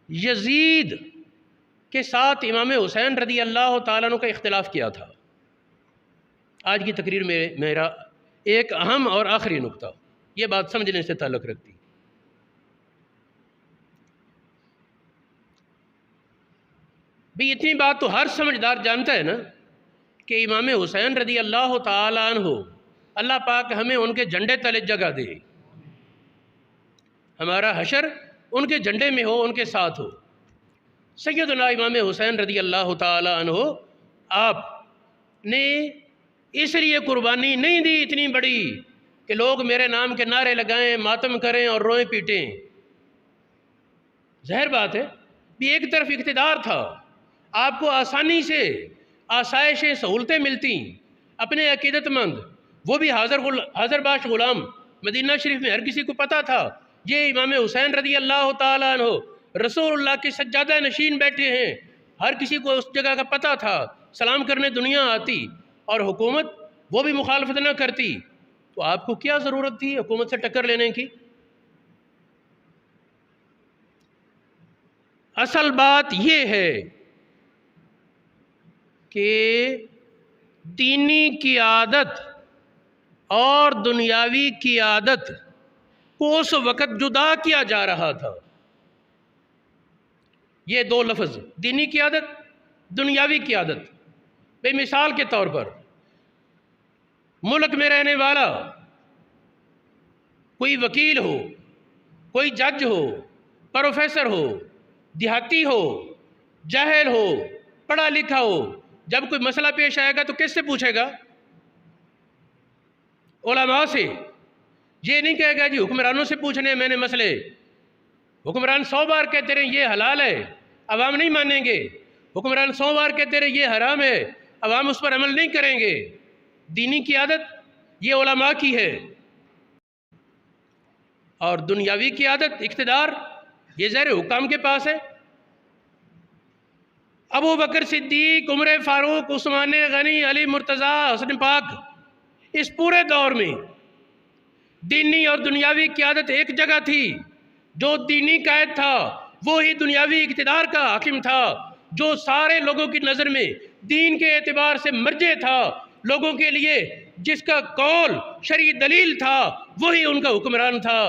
یزید کے ساتھ امام حسین رضی اللہ تعالیٰ عنہ کا اختلاف کیا تھا۔ آج کی تقریر میں میرا ایک اہم اور آخری نقطہ، یہ بات سمجھنے سے تعلق رکھتی۔ بھی اتنی بات تو ہر سمجھدار جانتا ہے نا کہ امام حسین رضی اللہ تعالیٰ عنہ، اللہ پاک ہمیں ان کے جھنڈے تلے جگہ دے، ہمارا حشر ان کے جھنڈے میں ہو، ان کے ساتھ ہو۔ سیدنا امام حسین رضی اللہ تعالیٰ عنہ آپ نے اس لیے قربانی نہیں دی اتنی بڑی کہ لوگ میرے نام کے نعرے لگائیں، ماتم کریں اور روئیں پیٹیں۔ ظاہر بات ہے بھی ایک طرف اقتدار تھا، آپ کو آسانی سے آسائشیں سہولتیں ملتی، اپنے عقیدت مند وہ بھی حاضر باش غلام، مدینہ شریف میں ہر کسی کو پتہ تھا یہ امام حسین رضی اللہ تعالیٰ عنہ رسول اللہ کے سجادہ نشین بیٹھے ہیں، ہر کسی کو اس جگہ کا پتہ تھا، سلام کرنے دنیا آتی اور حکومت وہ بھی مخالفت نہ کرتی، تو آپ کو کیا ضرورت تھی حکومت سے ٹکر لینے کی؟ اصل بات یہ ہے کہ دینی قیادت اور دنیاوی قیادت کو اس وقت جدا کیا جا رہا تھا۔ یہ دو لفظ، دینی قیادت، دنیاوی قیادت۔ بے مثال کے طور پر ملک میں رہنے والا کوئی وکیل ہو، کوئی جج ہو، پروفیسر ہو، دیہاتی ہو، جاہل ہو، پڑھا لکھا ہو، جب کوئی مسئلہ پیش آئے گا تو کس سے پوچھے گا؟ علماء سے۔ یہ نہیں کہے گا جی حکمرانوں سے پوچھنے میں نے مسئلے، حکمران 100 بار کہتے رہے یہ حلال ہے، عوام نہیں مانیں گے، حکمران 100 بار کہتے رہے یہ حرام ہے، عوام اس پر عمل نہیں کریں گے۔ دینی قیادت یہ علماء کی ہے، اور دنیاوی قیادت، اقتدار، یہ ظاہر حکام کے پاس ہے۔ ابو بکر صدیق، عمر فاروق، عثمان غنی، علی مرتضیٰ، حسن پاک، اس پورے دور میں دینی اور دنیاوی قیادت ایک جگہ تھی۔ جو دینی قائد تھا وہی دنیاوی اقتدار کا حاکم تھا، جو سارے لوگوں کی نظر میں دین کے اعتبار سے مرجع تھا، لوگوں کے لیے جس کا قول شرعی دلیل تھا وہی ان کا حکمران تھا۔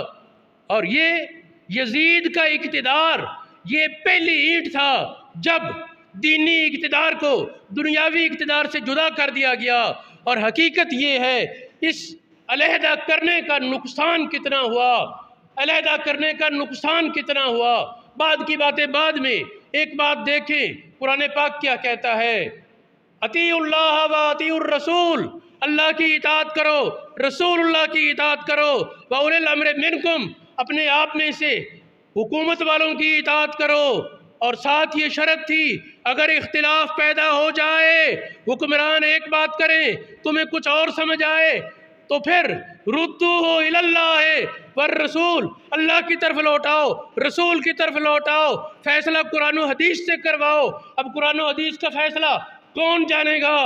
اور یہ یزید کا اقتدار یہ پہلی اینٹ تھا جب دینی اقتدار کو دنیاوی اقتدار سے جدا کر دیا گیا۔ اور حقیقت یہ ہے اس علیحدہ کرنے کا نقصان کتنا ہوا، علیحدہ کرنے کا نقصان کتنا ہوا۔ بعد کی باتیں بعد میں، ایک بات دیکھیں قرآن پاک کیا کہتا ہے، اطیعوا اللہ و اطیعوا الرسول، اللہ کی اطاعت کرو، رسول اللہ کی اطاعت کرو، وَأُولِي الْأَمْرِ مِنْكُمْ، اپنے آپ میں سے حکومت والوں کی اطاعت کرو۔ اور ساتھ یہ شرط تھی اگر اختلاف پیدا ہو جائے، حکمران ایک بات کریں تمہیں کچھ اور سمجھ آئے تو پھر ردوہ الی اللہ والرسول، اللہ کی طرف لوٹاؤ، رسول کی طرف لوٹاؤ، فیصلہ قرآن و حدیث سے کرواؤ۔ اب قرآن و حدیث کا فیصلہ کون جانے گا؟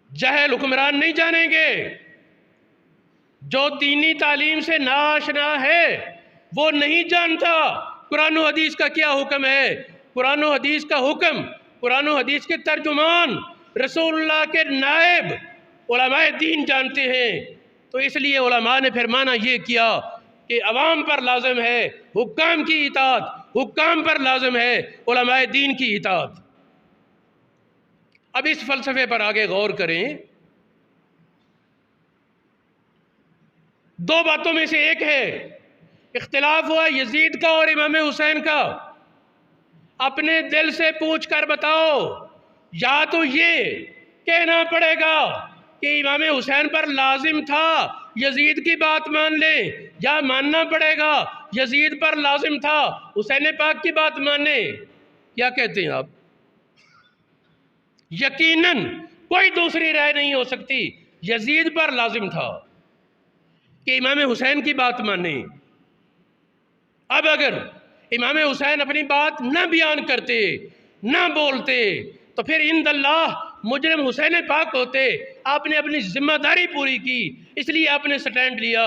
جاہل حکمران نہیں جانیں گے، جو دینی تعلیم سے ناآشنا ہے وہ نہیں جانتا قرآن و حدیث کا کیا حکم ہے۔ قرآن و حدیث کا حکم، قرآن و حدیث کے ترجمان، رسول اللہ کے نائب علماء دین جانتے ہیں۔ تو اس لیے علماء نے پھر معنی یہ کیا کہ عوام پر لازم ہے حکام کی اطاعت، حکام پر لازم ہے علماء دین کی اطاعت۔ اب اس فلسفے پر آگے غور کریں۔ دو باتوں میں سے ایک ہے، اختلاف ہوا یزید کا اور امام حسین کا، اپنے دل سے پوچھ کر بتاؤ، یا تو یہ کہنا پڑے گا کہ امام حسین پر لازم تھا یزید کی بات مان لیں، یا ماننا پڑے گا یزید پر لازم تھا حسین پاک کی بات ماننے۔ کیا کہتے ہیں آپ؟ یقیناً کوئی دوسری رائے نہیں ہو سکتی، یزید پر لازم تھا کہ امام حسین کی بات مانیں۔ اب اگر امام حسین اپنی بات نہ بیان کرتے، نہ بولتے، تو پھر عند اللہ مجرم حسین پاک ہوتے۔ آپ نے اپنی ذمہ داری پوری کی، اس لیے آپ نے سٹینڈ لیا۔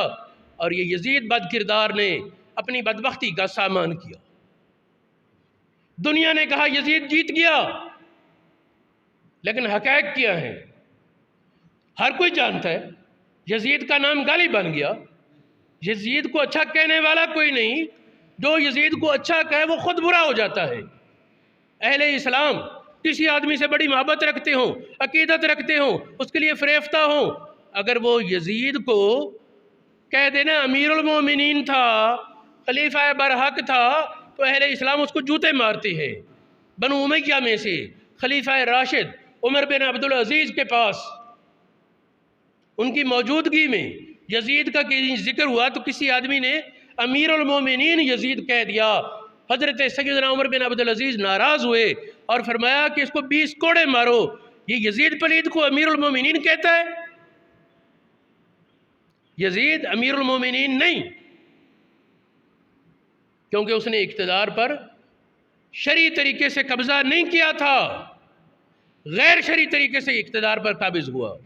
اور یہ یزید بد کردار نے اپنی بدبختی کا سامان کیا۔ دنیا نے کہا یزید جیت گیا، لیکن حقائق کیا ہے؟ ہر کوئی جانتا ہے یزید کا نام گالی بن گیا۔ یزید کو اچھا کہنے والا کوئی نہیں، جو یزید کو اچھا کہے وہ خود برا ہو جاتا ہے۔ اہل اسلام کسی آدمی سے بڑی محبت رکھتے ہوں، عقیدت رکھتے ہوں، اس کے لیے فریفتہ ہوں، اگر وہ یزید کو کہہ دینا امیر المومنین تھا، خلیفہ برحق تھا، تو اہل اسلام اس کو جوتے مارتے ہیں۔ بنو امیہ میں سے خلیفہ راشد عمر بن عبدالعزیز کے پاس ان کی موجودگی میں یزید کا ذکر ہوا تو کسی آدمی نے امیر المومنین یزید کہہ دیا۔ حضرت سیدنا عمر بن عبدالعزیز ناراض ہوئے اور فرمایا کہ اس کو 20 کوڑے مارو، یہ یزید پلید کو امیر المومنین کہتا ہے؟ یزید امیر المومنین نہیں، کیونکہ اس نے اقتدار پر شرعی طریقے سے قبضہ نہیں کیا تھا، غیر شرعی طریقے سے اقتدار پر قابض ہوا۔